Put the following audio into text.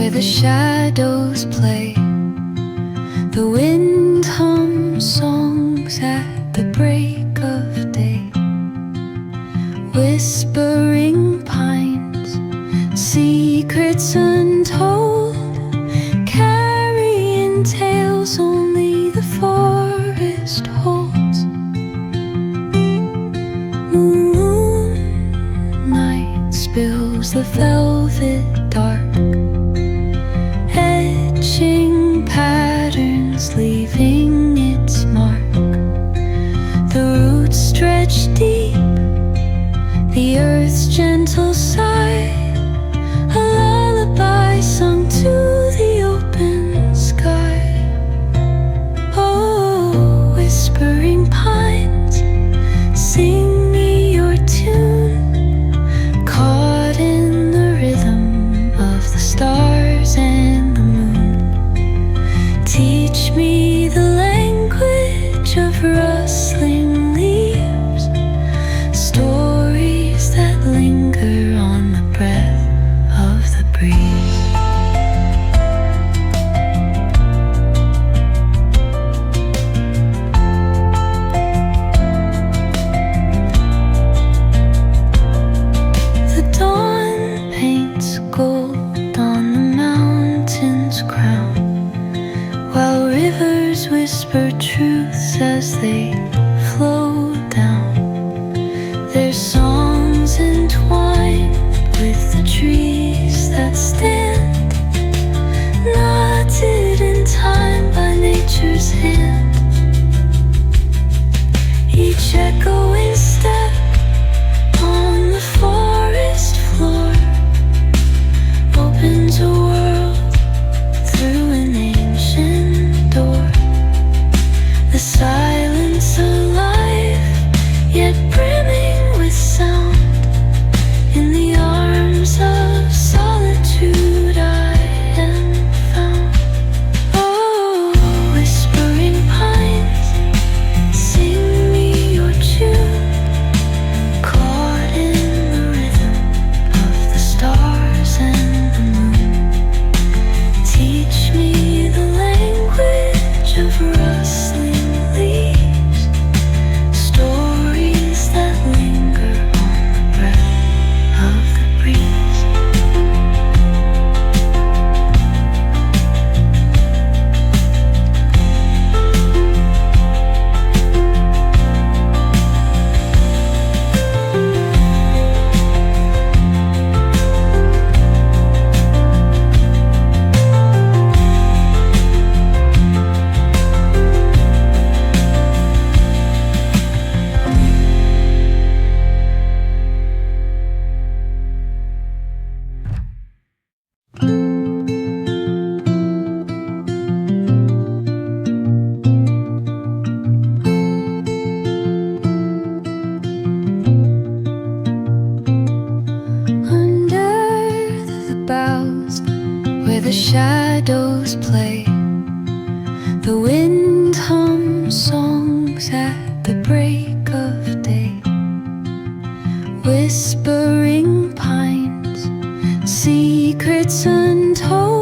where the shadows play. The wind hums songs at the break of day. Whispering pines, secrets untold, carrying tales only the forest holds. Moonlight spills the velvet dark, etching patterns, leaving its mark. The roots stretch deep, the earth's gentle sigh, a lullaby sung to the open sky. Oh, whispering pines, sing me your tune, caught in the rhythm of the stars and the moon. Teach me the language of rustling leaves, stories that linger on the breath of the breeze. The dawn paints gold on the mountain's crown, while rivers whisper truths as they flow down. Their songs entwined with the trees that stand, knotted in time by nature's hand. Each echoing step on the forest floor opens a world through an ancient door. The silence alive, yet brimming with sound. In the arms of solitude I am found. Oh, whispering pines, sing me your tune, caught in the rhythm of the stars and the moon. Teach me the language of rustling leaves, stories that linger on the breath of the breeze. Under the boughs where the shadows play, the wind hums songs at the break of day. Whispering pines, secrets untold,